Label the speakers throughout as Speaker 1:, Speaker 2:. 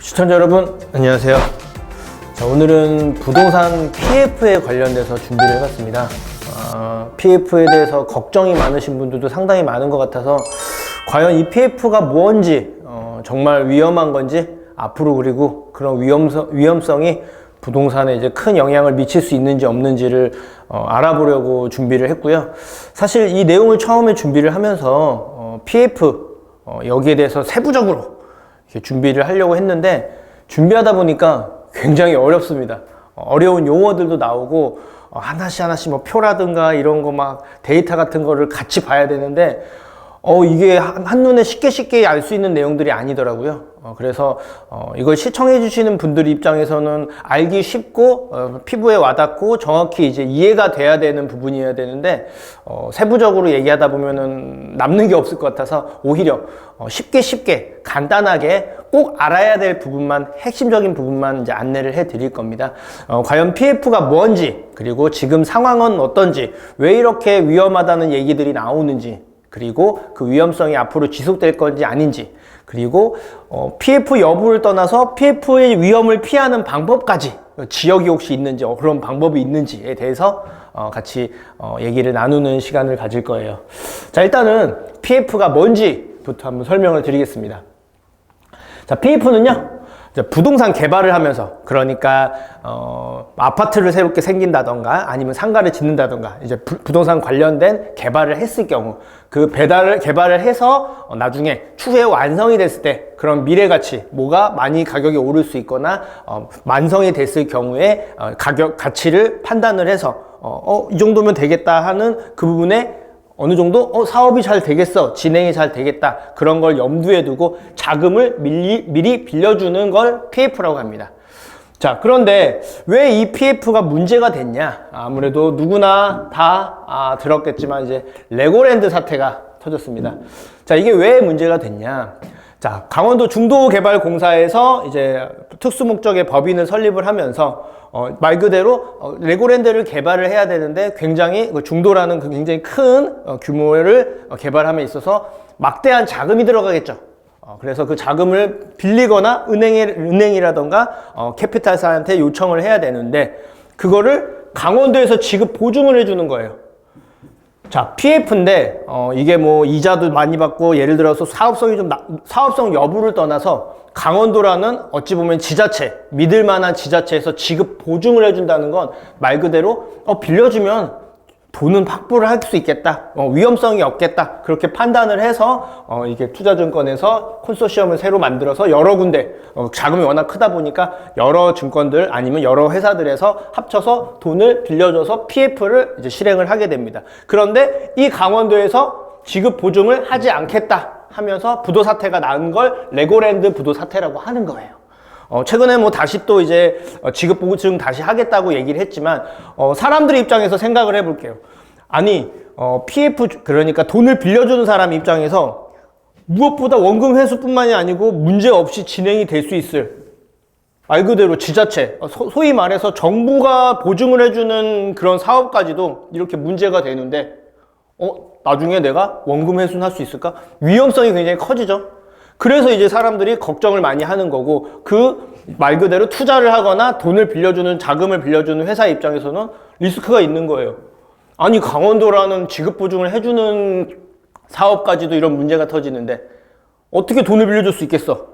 Speaker 1: 시청자 여러분 안녕하세요. 자, 오늘은 부동산 PF에 관련돼서 준비를 해봤습니다. PF에 대해서 걱정이 많으신 분들도 상당히 많은 것 같아서 과연 이 PF가 뭔지 정말 위험한 건지 앞으로 그리고 그런 위험성이 부동산에 이제 큰 영향을 미칠 수 있는지 없는지를 알아보려고 준비를 했고요. 사실 이 내용을 처음에 준비를 하면서 PF 여기에 대해서 세부적으로 이렇게 준비를 하려고 했는데 준비하다 보니까 굉장히 어렵습니다. 어려운 용어들도 나오고 하나씩 뭐 표라든가 이런 거 막 데이터 같은 거를 같이 봐야 되는데 이게 한눈에 쉽게 알 수 있는 내용들이 아니더라고요. 그래서 이걸 시청해 주시는 분들 입장에서는 알기 쉽고 피부에 와닿고 정확히 이제 이해가 돼야 되는 부분이어야 되는데 세부적으로 얘기하다 보면은 남는 게 없을 것 같아서 오히려 쉽게 간단하게 꼭 알아야 될 부분만, 핵심적인 부분만 이제 안내를 해 드릴 겁니다. 과연 PF가 뭔지, 그리고 지금 상황은 어떤지, 왜 이렇게 위험하다는 얘기들이 나오는지, 그리고 그 위험성이 앞으로 지속될 건지 아닌지, 그리고 PF 여부를 떠나서 PF의 위험을 피하는 방법까지, 지역이 혹시 있는지, 그런 방법이 있는지에 대해서 같이 얘기를 나누는 시간을 가질 거예요. 자, 일단은 PF가 뭔지부터 한번 설명을 드리겠습니다. 자, PF는요, 부동산 개발을 하면서, 그러니까 아파트를 새롭게 생긴다던가 아니면 상가를 짓는다던가 이제 부동산 관련된 개발을 했을 경우, 그 개발을 해서 나중에 추후에 완성이 됐을 때 그런 미래 가치, 뭐가 많이 가격이 오를 수 있거나 완성이 됐을 경우에 가치를 판단을 해서 이 정도면 되겠다 하는 그 부분에 어느 정도 사업이 잘 되겠어, 진행이 잘 되겠다, 그런 걸 염두에 두고 자금을 미리 빌려주는 걸 PF라고 합니다. 자, 그런데 왜 이 PF가 문제가 됐냐? 아무래도 누구나 다 들었겠지만 이제 레고랜드 사태가 터졌습니다. 자, 이게 왜 문제가 됐냐? 자, 강원도 중도개발공사에서 이제 특수목적의 법인을 설립을 하면서 말 그대로 레고랜드를 개발을 해야 되는데 굉장히 중도라는 굉장히 큰 규모를 개발함에 있어서 막대한 자금이 들어가겠죠. 그래서 그 자금을 빌리거나 은행이라던가 캐피탈사한테 요청을 해야 되는데 그거를 강원도에서 지급 보증을 해주는 거예요. 자, PF인데 이게 뭐 이자도 많이 받고 예를 들어서 사업성 여부를 떠나서 강원도라는 어찌 보면 지자체, 믿을 만한 지자체에서 지급 보증을 해준다는 건 말 그대로 빌려주면 돈은 확보를 할 수 있겠다, 위험성이 없겠다, 그렇게 판단을 해서 이게 투자증권에서 콘소시엄을 새로 만들어서 여러 군데 자금이 워낙 크다 보니까 여러 증권들 아니면 여러 회사들에서 합쳐서 돈을 빌려줘서 PF를 이제 실행을 하게 됩니다. 그런데 이 강원도에서 지급 보증을 하지 않겠다 하면서 부도 사태가 난 걸 레고랜드 부도 사태라고 하는 거예요. 최근에 뭐 다시 또 이제 지급 보증 다시 하겠다고 얘기를 했지만 사람들 입장에서 생각을 해볼게요. 아니 PF, 그러니까 돈을 빌려주는 사람 입장에서 무엇보다 원금 회수뿐만이 아니고 문제 없이 진행이 될 수 있을 말 그대로 지자체, 소위 말해서 정부가 보증을 해주는 그런 사업까지도 이렇게 문제가 되는데 나중에 내가 원금 회수는 할 수 있을까? 위험성이 굉장히 커지죠. 그래서 이제 사람들이 걱정을 많이 하는 거고, 그 말 그대로 투자를 하거나 돈을 빌려주는, 자금을 빌려주는 회사 입장에서는 리스크가 있는 거예요. 아니, 강원도라는 지급보증을 해주는 사업까지도 이런 문제가 터지는데 어떻게 돈을 빌려줄 수 있겠어?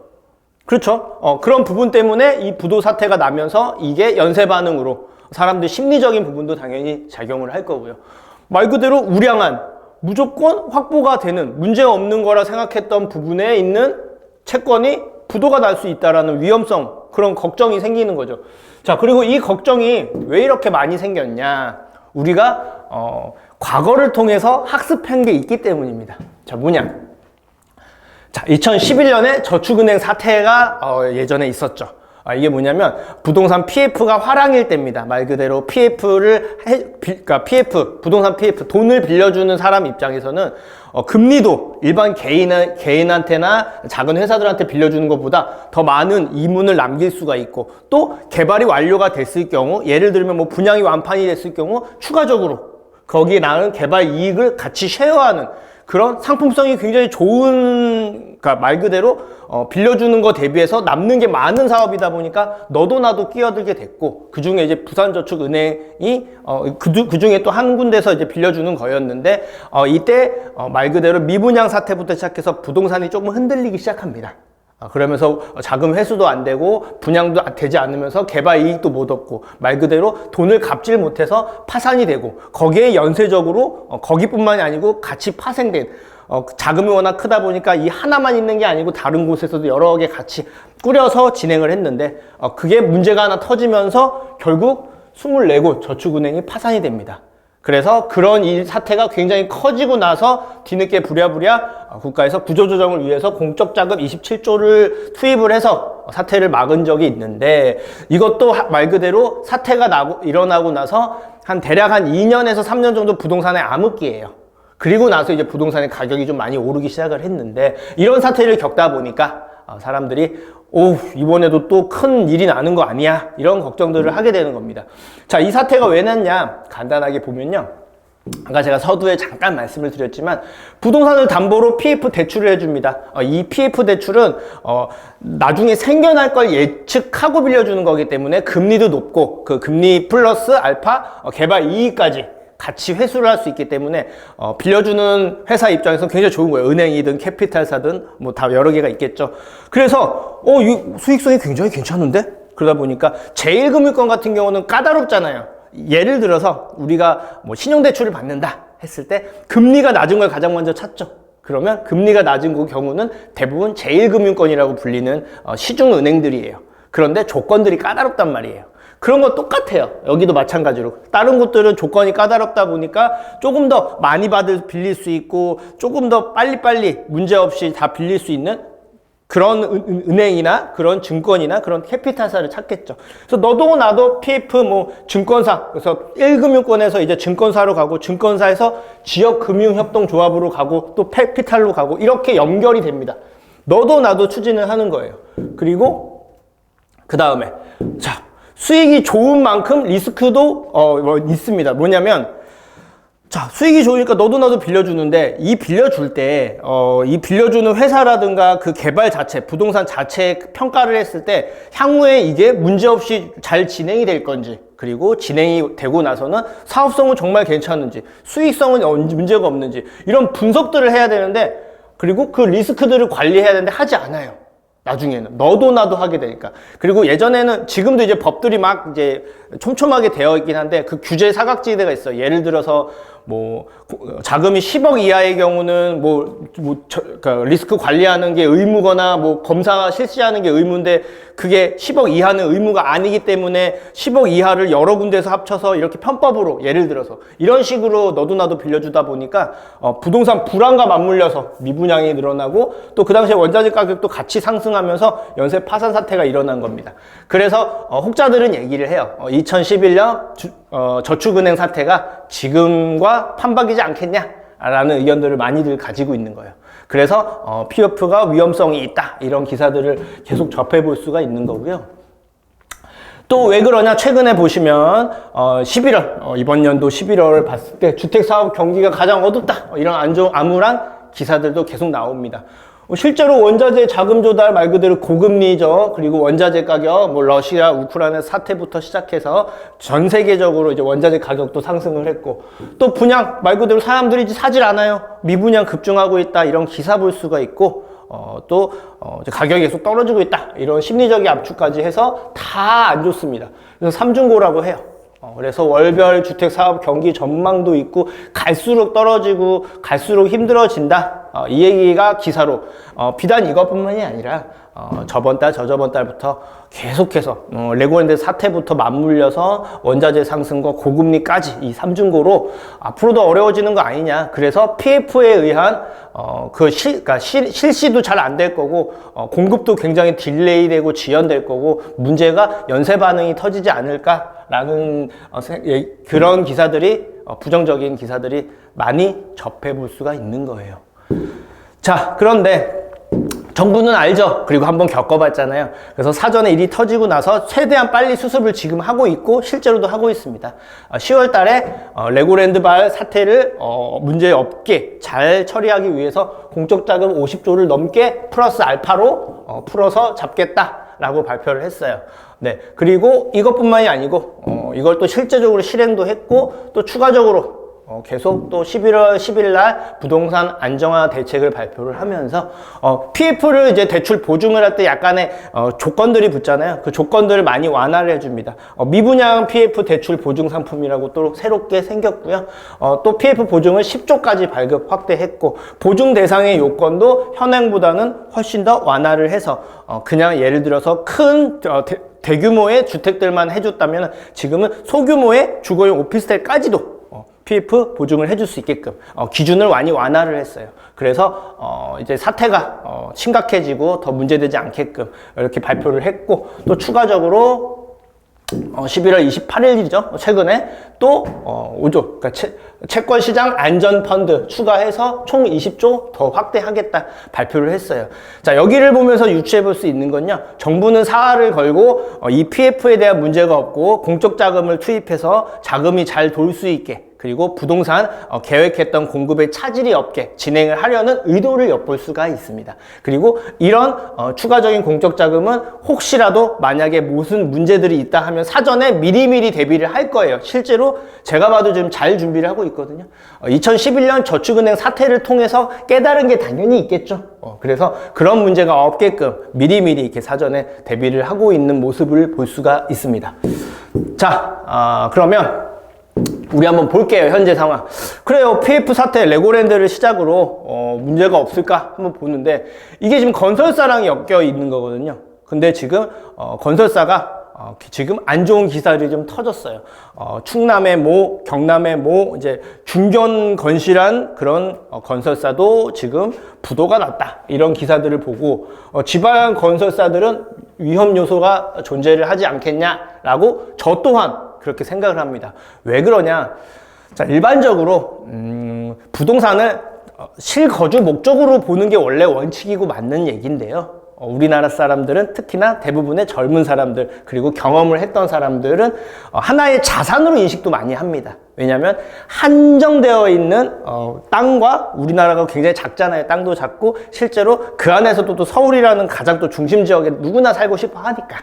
Speaker 1: 그렇죠? 그런 부분 때문에 이 부도 사태가 나면서 이게 연쇄 반응으로 사람들 심리적인 부분도 당연히 작용을 할 거고요. 말 그대로 우량한, 무조건 확보가 되는, 문제 없는 거라 생각했던 부분에 있는 채권이 부도가 날 수 있다라는 위험성, 그런 걱정이 생기는 거죠. 자, 그리고 이 걱정이 왜 이렇게 많이 생겼냐? 우리가 과거를 통해서 학습한 게 있기 때문입니다. 자, 뭐냐? 자, 2011년에 저축은행 사태가 예전에 있었죠. 이게 뭐냐면 부동산 PF가 화랑일 때입니다. 말 그대로 그러니까 PF, 부동산 PF, 돈을 빌려주는 사람 입장에서는 금리도 일반 개인한테나 작은 회사들한테 빌려주는 것보다 더 많은 이문을 남길 수가 있고, 또 개발이 완료가 됐을 경우, 예를 들면 뭐 분양이 완판이 됐을 경우 추가적으로 거기에 나는 개발 이익을 같이 쉐어하는 그런 상품성이 굉장히 좋은, 그러니까 말 그대로 빌려주는 거 대비해서 남는 게 많은 사업이다 보니까 너도 나도 끼어들게 됐고, 그 중에 이제 부산저축은행이 그 중에 또 한 군데서 이제 빌려주는 거였는데, 이때 말 그대로 미분양 사태부터 시작해서 부동산이 조금 흔들리기 시작합니다. 그러면서 자금 회수도 안 되고 분양도 되지 않으면서 개발 이익도 못 얻고 말 그대로 돈을 갚질 못해서 파산이 되고, 거기에 연쇄적으로 거기뿐만이 아니고 같이 파생된 자금이 워낙 크다 보니까 이 하나만 있는 게 아니고 다른 곳에서도 여러 개 같이 꾸려서 진행을 했는데, 그게 문제가 하나 터지면서 결국 24곳 저축은행이 파산이 됩니다. 그래서 그런 이 사태가 굉장히 커지고 나서 뒤늦게 부랴부랴 국가에서 구조조정을 위해서 공적 자금 27조를 투입을 해서 사태를 막은 적이 있는데, 이것도 말 그대로 사태가 일어나고 나서 대략 한 2년에서 3년 정도 부동산의 암흑기예요. 그리고 나서 이제 부동산의 가격이 좀 많이 오르기 시작을 했는데, 이런 사태를 겪다 보니까 사람들이 이번에도 또 큰 일이 나는 거 아니야? 이런 걱정들을 하게 되는 겁니다. 자, 이 사태가 왜 났냐? 간단하게 보면요. 아까 제가 서두에 잠깐 말씀을 드렸지만, 부동산을 담보로 PF 대출을 해줍니다. 이 PF 대출은 나중에 생겨날 걸 예측하고 빌려주는 거기 때문에 금리도 높고, 그 금리 플러스 알파 개발 이익까지 같이 회수를 할 수 있기 때문에 빌려주는 회사 입장에서 굉장히 좋은 거예요. 은행이든 캐피탈사든 뭐 다 여러 개가 있겠죠. 그래서 이 수익성이 굉장히 괜찮은데? 그러다 보니까 제1금융권 같은 경우는 까다롭잖아요. 예를 들어서 우리가 뭐 신용대출을 받는다 했을 때 금리가 낮은 걸 가장 먼저 찾죠. 그러면 금리가 낮은 경우는 대부분 제1금융권이라고 불리는 시중은행들이에요. 그런데 조건들이 까다롭단 말이에요. 그런 거 똑같아요. 여기도 마찬가지로. 다른 곳들은 조건이 까다롭다 보니까 조금 더 많이 빌릴 수 있고, 조금 더 빨리빨리 문제없이 다 빌릴 수 있는 그런 은행이나 그런 증권이나 그런 캐피탈사를 찾겠죠. 그래서 너도 나도 PF 증권사, 그래서 1금융권에서 이제 증권사로 가고, 증권사에서 지역금융협동조합으로 가고, 또 캐피탈로 가고, 이렇게 연결이 됩니다. 너도 나도 추진을 하는 거예요. 그리고 그 다음에 자, 수익이 좋은 만큼 리스크도 있습니다. 뭐냐면, 자, 수익이 좋으니까 너도 나도 빌려주는데, 이 빌려줄 때 이 빌려주는 회사라든가 그 개발 자체, 부동산 자체 평가를 했을 때 향후에 이게 문제없이 잘 진행이 될 건지, 그리고 진행이 되고 나서는 사업성은 정말 괜찮은지, 수익성은 문제가 없는지, 이런 분석들을 해야 되는데, 그리고 그 리스크들을 관리해야 되는데 하지 않아요. 나중에는 너도 나도 하게 되니까. 그리고 예전에는, 지금도 이제 법들이 막 이제 촘촘하게 되어 있긴 한데, 그 규제 사각지대가 있어요. 예를 들어서 자금이 10억 이하의 경우는 그러니까 리스크 관리하는 게 의무거나 검사 실시하는 게 의무인데, 그게 10억 이하는 의무가 아니기 때문에 10억 이하를 여러 군데서 합쳐서 이렇게 편법으로, 예를 들어서 이런 식으로 너도 나도 빌려주다 보니까 부동산 불안과 맞물려서 미분양이 늘어나고, 또 그 당시에 원자재 가격도 같이 상승하면서 연쇄 파산 사태가 일어난 겁니다. 그래서 혹자들은 얘기를 해요. 2011년 저축은행 사태가 지금과 판박이지 않겠냐? 라는 의견들을 많이들 가지고 있는 거예요. 그래서 PF가 위험성이 있다, 이런 기사들을 계속 접해볼 수가 있는 거고요. 또 왜 그러냐? 최근에 보시면 11월, 이번 연도 11월을 봤을 때 주택사업 경기가 가장 어둡다, 이런 암울한 기사들도 계속 나옵니다. 실제로 원자재 자금 조달, 말 그대로 고금리죠. 그리고 원자재 가격, 러시아, 우크라이나 사태부터 시작해서 전 세계적으로 이제 원자재 가격도 상승을 했고, 또 분양, 말 그대로 사람들이 이제 사질 않아요. 미분양 급증하고 있다, 이런 기사 볼 수가 있고, 또 가격이 계속 떨어지고 있다, 이런 심리적인 압축까지 해서 다 안 좋습니다. 그래서 삼중고라고 해요. 그래서 월별 주택사업 경기 전망도 있고, 갈수록 떨어지고 갈수록 힘들어진다, 이 얘기가 기사로 비단 이것뿐만이 아니라 저번 달 저저번 달부터 계속해서 레고랜드 사태부터 맞물려서 원자재 상승과 고금리까지 이 삼중고로 앞으로도 어려워지는 거 아니냐. 그래서 PF에 의한 그러니까 실시도 잘 안 될 거고, 공급도 굉장히 딜레이 되고 지연될 거고, 문제가 연쇄 반응이 터지지 않을까라는 그런 기사들이, 부정적인 기사들이 많이 접해 볼 수가 있는 거예요. 자, 그런데 정부는 알죠. 그리고 한번 겪어봤잖아요. 그래서 사전에 일이 터지고 나서 최대한 빨리 수습을 지금 하고 있고 실제로도 하고 있습니다. 10월 달에 레고랜드발 사태를 문제 없게 잘 처리하기 위해서 공적 자금 50조를 넘게 플러스 알파로 풀어서 잡겠다라고 발표를 했어요. 네. 그리고 이것뿐만이 아니고 이걸 또 실제적으로 실행도 했고 또 추가적으로 계속 또 11월 10일 날 부동산 안정화 대책을 발표를 하면서 PF를 이제 대출 보증을 할 때 약간의 조건들이 붙잖아요. 그 조건들을 많이 완화를 해줍니다. 미분양 PF 대출 보증 상품이라고 또 새롭게 생겼고요. 또 PF 보증을 10조까지 발급 확대했고 보증 대상의 요건도 현행보다는 훨씬 더 완화를 해서 그냥 예를 들어서 큰 대규모의 주택들만 해줬다면 지금은 소규모의 주거용 오피스텔까지도 PF 보증을 해줄 수 있게끔 기준을 많이 완화를 했어요. 그래서 이제 사태가 심각해지고 더 문제되지 않게끔 이렇게 발표를 했고 또 추가적으로 11월 28일이죠. 최근에 또 5조, 그러니까 채권시장 안전펀드 추가해서 총 20조 더 확대하겠다 발표를 했어요. 자, 여기를 보면서 유추해 볼 수 있는 건요. 정부는 사활을 걸고 이 PF에 대한 문제가 없고 공적 자금을 투입해서 자금이 잘 돌 수 있게 그리고 부동산 계획했던 공급에 차질이 없게 진행을 하려는 의도를 엿볼 수가 있습니다. 그리고 이런 추가적인 공적 자금은 혹시라도 만약에 무슨 문제들이 있다 하면 사전에 미리미리 대비를 할 거예요. 실제로 제가 봐도 지금 잘 준비를 하고 있거든요. 2011년 저축은행 사태를 통해서 깨달은 게 당연히 있겠죠. 그래서 그런 문제가 없게끔 미리미리 이렇게 사전에 대비를 하고 있는 모습을 볼 수가 있습니다. 자, 그러면 우리 한번 볼게요. 현재 상황. 그래요. PF 사태 레고랜드를 시작으로 문제가 없을까 한번 보는데 이게 지금 건설사랑 엮여 있는 거거든요. 근데 지금 건설사가 지금 안 좋은 기사들이 좀 터졌어요. 충남의 모, 경남의 모, 이제 중견건실한 그런 건설사도 지금 부도가 났다. 이런 기사들을 보고 지방 건설사들은 위험 요소가 존재를 하지 않겠냐라고 저 또한 그렇게 생각을 합니다. 왜 그러냐? 자, 일반적으로 부동산을 실거주 목적으로 보는 게 원래 원칙이고 맞는 얘기인데요. 우리나라 사람들은 특히나 대부분의 젊은 사람들 그리고 경험을 했던 사람들은 하나의 자산으로 인식도 많이 합니다. 왜냐하면 한정되어 있는 땅과 우리나라가 굉장히 작잖아요. 땅도 작고 실제로 그 안에서도 또 서울이라는 가장 또 중심 지역에 누구나 살고 싶어 하니까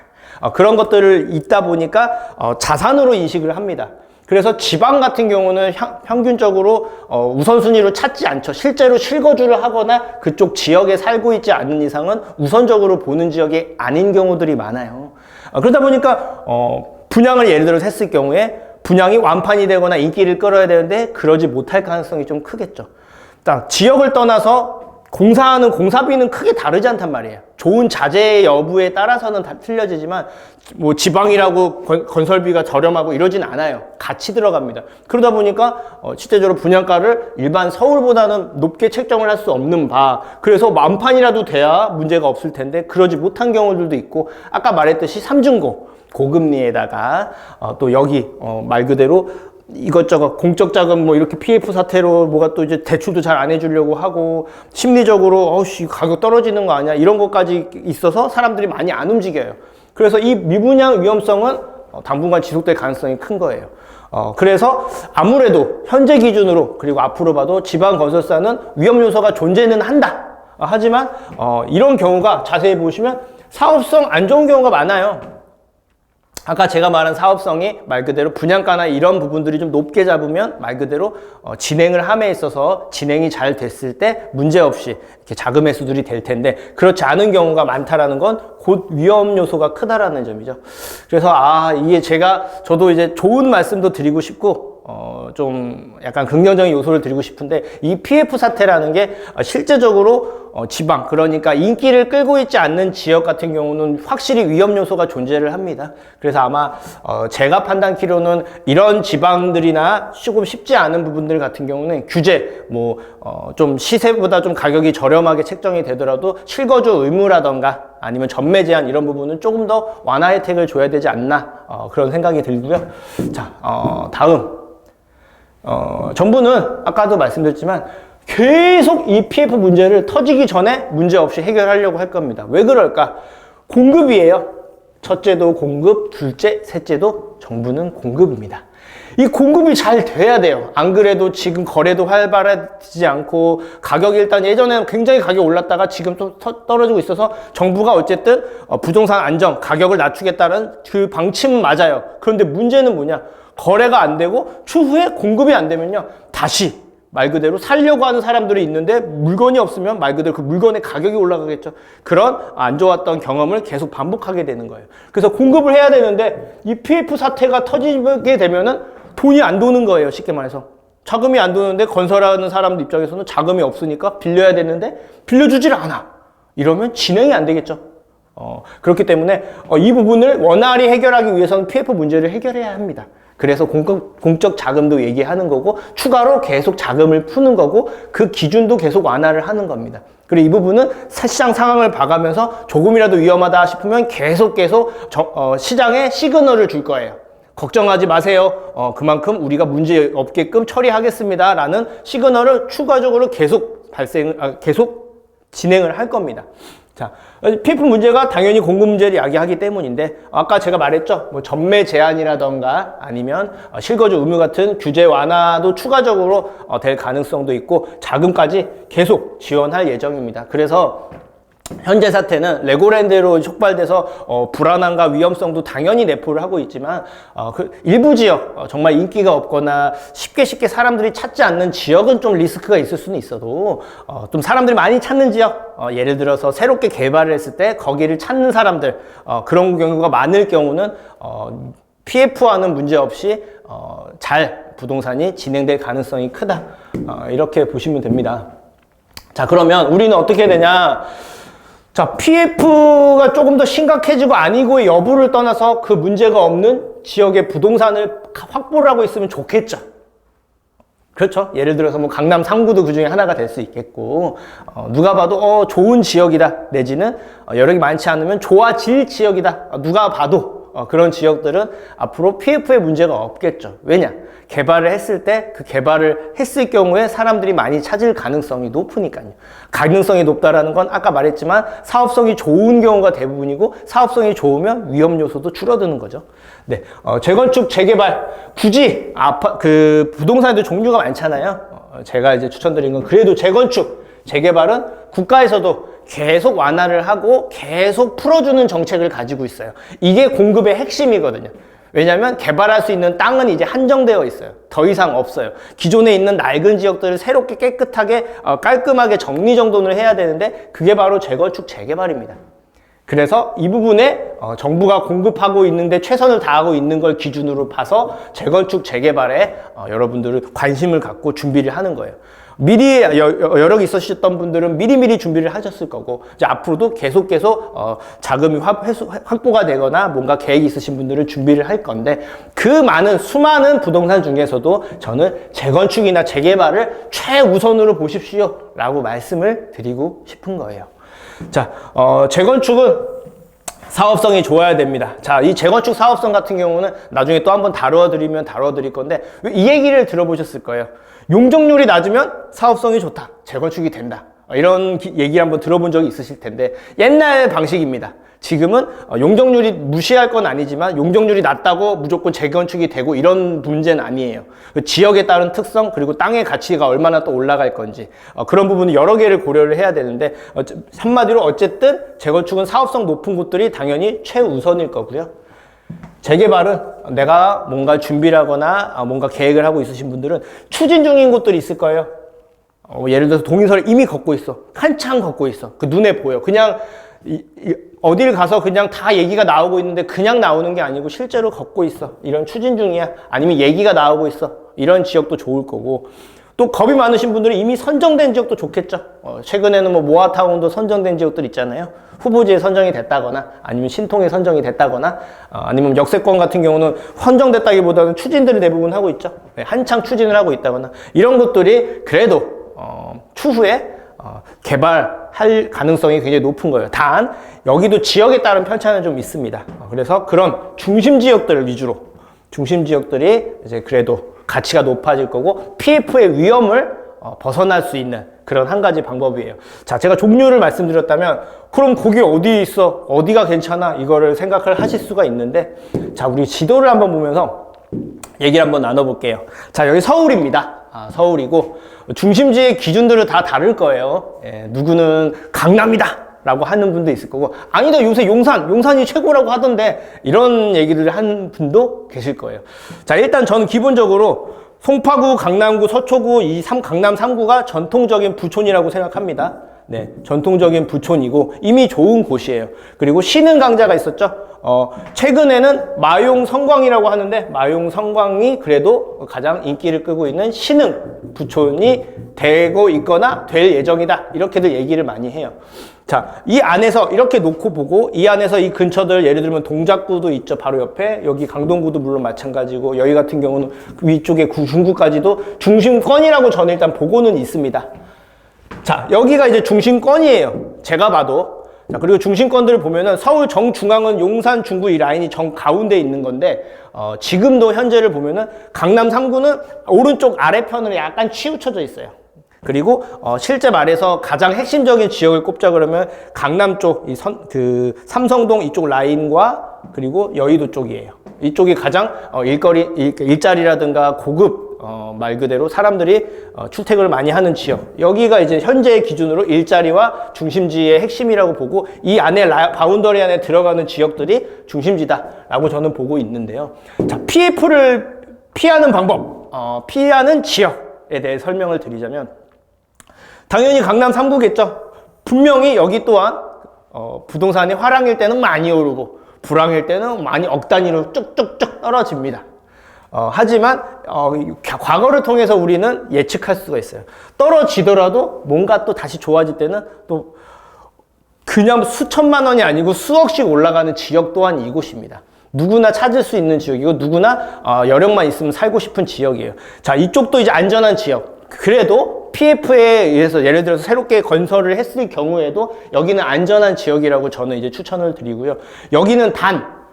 Speaker 1: 그런 것들을 있다 보니까 자산으로 인식을 합니다. 그래서 지방 같은 경우는 평균적으로 우선순위로 찾지 않죠. 실제로 실거주를 하거나 그쪽 지역에 살고 있지 않은 이상은 우선적으로 보는 지역이 아닌 경우들이 많아요. 그러다 보니까 분양을 예를 들어서 했을 경우에 분양이 완판이 되거나 인기를 끌어야 되는데 그러지 못할 가능성이 좀 크겠죠. 딱 지역을 떠나서 공사하는 공사비는 크게 다르지 않단 말이에요. 좋은 자재 여부에 따라서는 다 틀려지지만 뭐 지방이라고 건설비가 저렴하고 이러진 않아요. 같이 들어갑니다. 그러다 보니까 실제적으로 분양가를 일반 서울보다는 높게 책정을 할 수 없는 바, 그래서 만판이라도 돼야 문제가 없을 텐데 그러지 못한 경우들도 있고, 아까 말했듯이 삼중고 고금리에다가 또 여기 말 그대로 이것저것 공적 자금 뭐 이렇게 PF 사태로 뭐가 또 이제 대출도 잘 안 해주려고 하고 심리적으로 가격 떨어지는 거 아니야 이런 것까지 있어서 사람들이 많이 안 움직여요. 그래서 이 미분양 위험성은 당분간 지속될 가능성이 큰 거예요. 그래서 아무래도 현재 기준으로 그리고 앞으로 봐도 지방 건설사는 위험 요소가 존재는 한다. 하지만 이런 경우가 자세히 보시면 사업성 안 좋은 경우가 많아요. 아까 제가 말한 사업성이 말 그대로 분양가나 이런 부분들이 좀 높게 잡으면 말 그대로 진행을 함에 있어서 진행이 잘 됐을 때 문제없이 이렇게 자금 회수들이 될 텐데 그렇지 않은 경우가 많다라는 건 곧 위험 요소가 크다라는 점이죠. 그래서 이게 저도 이제 좋은 말씀도 드리고 싶고 좀 약간 긍정적인 요소를 드리고 싶은데 이 PF 사태라는 게 실제적으로 지방 그러니까 인기를 끌고 있지 않는 지역 같은 경우는 확실히 위험 요소가 존재를 합니다. 그래서 아마 제가 판단키로는 이런 지방들이나 조금 쉽지 않은 부분들 같은 경우는 규제 좀 시세보다 좀 가격이 저렴하게 책정이 되더라도 실거주 의무라던가 아니면 전매 제한 이런 부분은 조금 더 완화 혜택을 줘야 되지 않나 그런 생각이 들고요. 자, 다음 정부는 아까도 말씀드렸지만 계속 이 PF 문제를 터지기 전에 문제 없이 해결하려고 할 겁니다. 왜 그럴까? 공급이에요. 첫째도 공급, 둘째, 셋째도 정부는 공급입니다. 이 공급이 잘 돼야 돼요. 안 그래도 지금 거래도 활발하지 않고 가격이 일단 예전에는 굉장히 가격이 올랐다가 지금 또 떨어지고 있어서 정부가 어쨌든 부동산 안정, 가격을 낮추겠다는 그 방침은 맞아요. 그런데 문제는 뭐냐? 거래가 안 되고 추후에 공급이 안 되면요. 다시 말 그대로 살려고 하는 사람들이 있는데 물건이 없으면 말 그대로 그 물건의 가격이 올라가겠죠. 그런 안 좋았던 경험을 계속 반복하게 되는 거예요. 그래서 공급을 해야 되는데 이 PF 사태가 터지게 되면은 돈이 안 도는 거예요. 쉽게 말해서. 자금이 안 도는데 건설하는 사람들 입장에서는 자금이 없으니까 빌려야 되는데 빌려주질 않아. 이러면 진행이 안 되겠죠. 그렇기 때문에 이 부분을 원활히 해결하기 위해서는 PF 문제를 해결해야 합니다. 그래서 공적 자금도 얘기하는 거고 추가로 계속 자금을 푸는 거고 그 기준도 계속 완화를 하는 겁니다. 그리고 이 부분은 시장 상황을 봐가면서 조금이라도 위험하다 싶으면 계속 시장에 시그널을 줄 거예요. 걱정하지 마세요. 그만큼 우리가 문제 없게끔 처리하겠습니다. 라는 시그널을 추가적으로 계속 진행을 할 겁니다. 자, PF 문제가 당연히 공급 문제를 야기하기 때문인데 아까 제가 말했죠. 뭐 전매 제한이라던가 아니면 실거주 의무 같은 규제 완화도 추가적으로 될 가능성도 있고 자금까지 계속 지원할 예정입니다. 그래서 현재 사태는 레고랜드로 촉발돼서 불안함과 위험성도 당연히 내포를 하고 있지만 그 일부 지역 정말 인기가 없거나 쉽게 사람들이 찾지 않는 지역은 좀 리스크가 있을 수는 있어도 좀 사람들이 많이 찾는 지역 예를 들어서 새롭게 개발을 했을 때 거기를 찾는 사람들 그런 경우가 많을 경우는 PF와는 문제 없이 잘 부동산이 진행될 가능성이 크다 이렇게 보시면 됩니다. 자, 그러면 우리는 어떻게 해야 되냐? 자, PF가 조금 더 심각해지고 아니고의 여부를 떠나서 그 문제가 없는 지역의 부동산을 확보를 하고 있으면 좋겠죠. 그렇죠. 예를 들어서 뭐 강남 3구도 그 중에 하나가 될 수 있겠고, 누가 봐도 좋은 지역이다. 내지는 여력이 많지 않으면 좋아질 지역이다. 누가 봐도 그런 지역들은 앞으로 PF의 문제가 없겠죠. 왜냐? 개발을 했을 때 그 개발을 했을 경우에 사람들이 많이 찾을 가능성이 높으니까요. 가능성이 높다라는 건 아까 말했지만 사업성이 좋은 경우가 대부분이고 사업성이 좋으면 위험 요소도 줄어드는 거죠. 네, 재건축, 재개발 굳이 그 부동산에도 종류가 많잖아요. 제가 이제 추천드린 건 그래도 재건축, 재개발은 국가에서도 계속 완화를 하고 계속 풀어주는 정책을 가지고 있어요. 이게 공급의 핵심이거든요. 왜냐하면 개발할 수 있는 땅은 이제 한정되어 있어요. 더 이상 없어요. 기존에 있는 낡은 지역들을 새롭게 깨끗하게 깔끔하게 정리정돈을 해야 되는데 그게 바로 재건축, 재개발입니다. 그래서 이 부분에 정부가 공급하고 있는데 최선을 다하고 있는 걸 기준으로 봐서 재건축, 재개발에 여러분들은 관심을 갖고 준비를 하는 거예요. 미리 여력이 있으셨던 분들은 미리미리 준비를 하셨을 거고 이제 앞으로도 계속 자금이 확보가 되거나 뭔가 계획이 있으신 분들은 준비를 할 건데 그 수많은 부동산 중에서도 저는 재건축이나 재개발을 최우선으로 보십시오 라고 말씀을 드리고 싶은 거예요. 자, 재건축은 사업성이 좋아야 됩니다. 자, 이 재건축 사업성 같은 경우는 나중에 또 한번 다뤄드릴 건데 이 얘기를 들어보셨을 거예요. 용적률이 낮으면 사업성이 좋다. 재건축이 된다. 이런 얘기를 한번 들어본 적이 있으실 텐데 옛날 방식입니다. 지금은 용적률이 무시할 건 아니지만 용적률이 낮다고 무조건 재건축이 되고 이런 문제는 아니에요. 그 지역에 따른 특성 그리고 땅의 가치가 얼마나 또 올라갈 건지 그런 부분은 여러 개를 고려를 해야 되는데 한마디로 어쨌든 재건축은 사업성 높은 곳들이 당연히 최우선일 거고요. 재개발은 내가 뭔가 준비를 하거나 뭔가 계획을 하고 있으신 분들은 추진 중인 곳들이 있을 거예요. 예를 들어서 동인설을 이미 걷고 있어. 한창 걷고 있어. 그 눈에 보여. 그냥 어딜 가서 그냥 다 얘기가 나오고 있는데 그냥 나오는 게 아니고 실제로 걷고 있어. 이런 추진 중이야. 아니면 얘기가 나오고 있어. 이런 지역도 좋을 거고. 또 겁이 많으신 분들은 이미 선정된 지역도 좋겠죠. 최근에는 뭐 모아타운도 선정된 지역들 있잖아요. 후보지에 선정이 됐다거나 아니면 신통에 선정이 됐다거나 아니면 역세권 같은 경우는 선정됐다기보다는 추진들을 대부분 하고 있죠. 한창 추진을 하고 있다거나 이런 것들이 그래도 추후에 개발할 가능성이 굉장히 높은 거예요. 단 여기도 지역에 따른 편차는 좀 있습니다. 그래서 그런 중심 지역들 위주로 중심 지역들이 이제 그래도 가치가 높아질 거고 PF의 위험을 벗어날 수 있는 그런 한 가지 방법이에요. 자, 제가 종류를 말씀드렸다면 그럼 거기 어디 있어? 어디가 괜찮아? 이거를 생각을 하실 수가 있는데, 자, 우리 지도를 한번 보면서 얘기를 한번 나눠볼게요. 자, 여기 서울입니다. 서울이고 중심지의 기준들은 다 다를 거예요. 누구는 강남이다 라고 하는 분도 있을 거고, 아니다 요새 용산이 최고라고 하던데, 이런 얘기를 한 분도 계실 거예요. 자, 일단 저는 기본적으로 송파구, 강남구, 서초구, 강남 3구가 전통적인 부촌이라고 생각합니다. 네, 전통적인 부촌이고 이미 좋은 곳이에요. 그리고 신흥 강자가 있었죠. 최근에는 마용 성광이라고 하는데, 마용 성광이 그래도 가장 인기를 끄고 있는 신흥 부촌이 되고 있거나 될 예정이다, 이렇게들 얘기를 많이 해요. 자, 이 안에서 이렇게 놓고 보고, 이 안에서 이 근처들, 예를 들면 동작구도 있죠, 바로 옆에. 여기 강동구도 물론 마찬가지고, 여기 같은 경우는 위쪽에 중구까지도 중심권이라고 저는 일단 보고는 있습니다. 자, 여기가 이제 중심권이에요, 제가 봐도. 자, 그리고 중심권들을 보면은 서울 정중앙은 용산, 중구 이 라인이 정 가운데 있는 건데, 지금도 현재를 보면은 강남 3구는 오른쪽 아래편으로 약간 치우쳐져 있어요. 그리고 실제 말해서 가장 핵심적인 지역을 꼽자 그러면 강남 쪽, 삼성동 이쪽 라인과 그리고 여의도 쪽이에요. 이쪽이 가장 일자리라든가 고급, 말 그대로 사람들이 출퇴근을 많이 하는 지역. 여기가 이제 현재의 기준으로 일자리와 중심지의 핵심이라고 보고, 이 안에 바운더리 안에 들어가는 지역들이 중심지다라고 저는 보고 있는데요. 자, PF를 피하는 방법, 피하는 지역에 대해 설명을 드리자면, 당연히 강남 3구겠죠. 분명히 여기 또한 부동산이 화랑일 때는 많이 오르고 불황일 때는 많이 억 단위로 쭉쭉쭉 떨어집니다. 하지만 과거를 통해서 우리는 예측할 수가 있어요. 떨어지더라도 뭔가 또 다시 좋아질 때는 또 그냥 수천만 원이 아니고 수억씩 올라가는 지역 또한 이곳입니다. 누구나 찾을 수 있는 지역이고, 누구나 여력만 있으면 살고 싶은 지역이에요. 자, 이쪽도 이제 안전한 지역. 그래도 PF에 의해서 예를 들어서 새롭게 건설을 했을 경우에도 여기는 안전한 지역이라고 저는 이제 추천을 드리고요. 여기는 단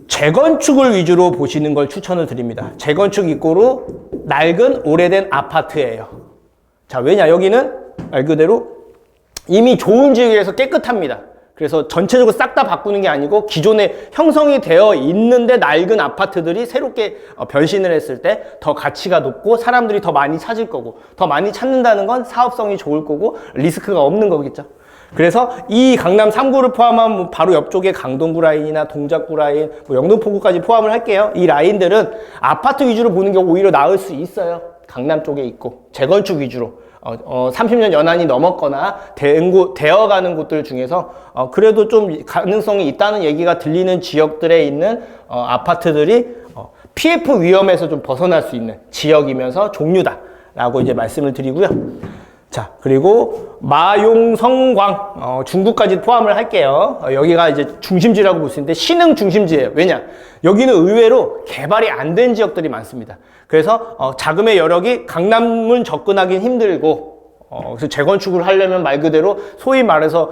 Speaker 1: 재건축을 위주로 보시는 걸 추천을 드립니다. 재건축 이꼬로 낡은 오래된 아파트예요. 자, 왜냐, 여기는 말 그대로 이미 좋은 지역에서 깨끗합니다. 그래서 전체적으로 싹 다 바꾸는 게 아니고 기존에 형성이 되어 있는데 낡은 아파트들이 새롭게 변신을 했을 때 더 가치가 높고 사람들이 더 많이 찾을 거고, 더 많이 찾는다는 건 사업성이 좋을 거고 리스크가 없는 거겠죠. 그래서 이 강남 3구를 포함한 바로 옆쪽에 강동구 라인이나 동작구 라인, 영등포구까지 포함을 할게요. 이 라인들은 아파트 위주로 보는 게 오히려 나을 수 있어요. 강남 쪽에 있고 재건축 위주로 30년 연한이 넘었거나 되어가는 곳들 중에서 그래도 좀 가능성이 있다는 얘기가 들리는 지역들에 있는 아파트들이 PF 위험에서 좀 벗어날 수 있는 지역이면서 종류다라고 이제 말씀을 드리고요. 자, 그리고 마용성광, 중구까지 포함을 할게요. 여기가 이제 중심지라고 볼 수 있는데 신흥 중심지예요. 왜냐? 여기는 의외로 개발이 안 된 지역들이 많습니다. 그래서 자금의 여력이 강남은 접근하기 힘들고, 그래서 재건축을 하려면 말 그대로 소위 말해서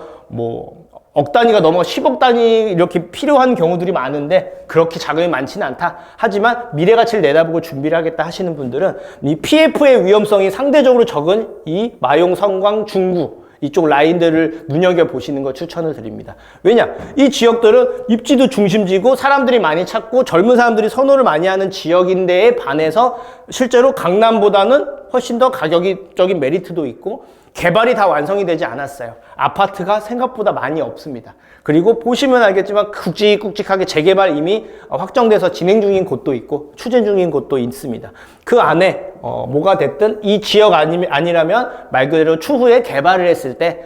Speaker 1: 억 단위가 넘어 10억 단위 이렇게 필요한 경우들이 많은데 그렇게 자금이 많지는 않다. 하지만 미래 가치를 내다보고 준비를 하겠다 하시는 분들은 이 PF의 위험성이 상대적으로 적은 이 마용, 성광, 중구 이쪽 라인들을 눈여겨보시는 거 추천을 드립니다. 왜냐? 이 지역들은 입지도 중심지고 사람들이 많이 찾고 젊은 사람들이 선호를 많이 하는 지역인데에 반해서 실제로 강남보다는 훨씬 더 가격적인 메리트도 있고 개발이 다 완성이 되지 않았어요. 아파트가 생각보다 많이 없습니다. 그리고 보시면 알겠지만 굵직굵직하게 재개발 이미 확정돼서 진행 중인 곳도 있고 추진 중인 곳도 있습니다. 그 안에 뭐가 됐든 이 지역 아니라면 말 그대로 추후에 개발을 했을 때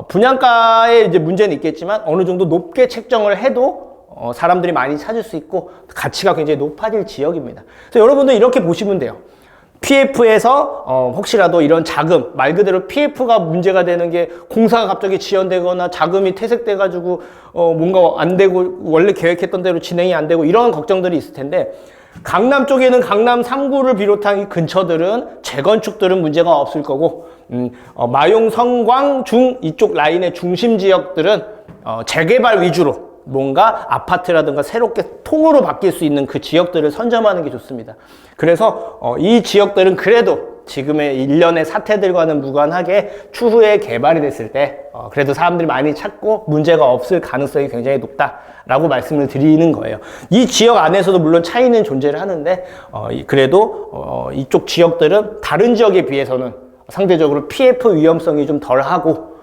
Speaker 1: 분양가에 이제 문제는 있겠지만 어느 정도 높게 책정을 해도 사람들이 많이 찾을 수 있고 가치가 굉장히 높아질 지역입니다. 그래서 여러분들 이렇게 보시면 돼요. PF에서 혹시라도 이런 자금, 말 그대로 PF가 문제가 되는 게 공사가 갑자기 지연되거나 자금이 퇴색돼 가지고 뭔가 안 되고 원래 계획했던 대로 진행이 안 되고 이런 걱정들이 있을 텐데, 강남 쪽에는 강남 3구를 비롯한 이 근처들은 재건축들은 문제가 없을 거고, 마용, 성광, 중 이쪽 라인의 중심 지역들은 재개발 위주로 뭔가 아파트라든가 새롭게 통으로 바뀔 수 있는 그 지역들을 선점하는 게 좋습니다. 그래서 이 지역들은 그래도 지금의 일련의 사태들과는 무관하게 추후에 개발이 됐을 때 그래도 사람들이 많이 찾고 문제가 없을 가능성이 굉장히 높다라고 말씀을 드리는 거예요. 이 지역 안에서도 물론 차이는 존재를 하는데 그래도 이쪽 지역들은 다른 지역에 비해서는 상대적으로 PF 위험성이 좀 덜하고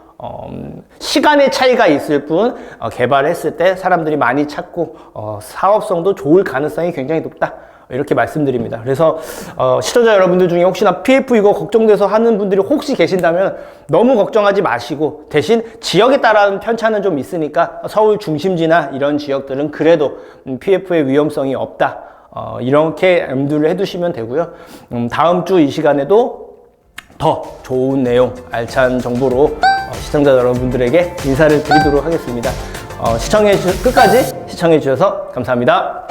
Speaker 1: 시간의 차이가 있을 뿐 개발했을 때 사람들이 많이 찾고 사업성도 좋을 가능성이 굉장히 높다. 이렇게 말씀드립니다. 그래서 시청자 여러분들 중에 혹시나 PF 이거 걱정돼서 하는 분들이 혹시 계신다면 너무 걱정하지 마시고 대신 지역에 따른 편차는 좀 있으니까 서울 중심지나 이런 지역들은 그래도 PF의 위험성이 없다. 이렇게 염두를 해두시면 되고요. 다음 주 이 시간에도 더 좋은 내용, 알찬 정보로 시청자 여러분들에게 인사를 드리도록 하겠습니다. 끝까지 시청해 주셔서 감사합니다.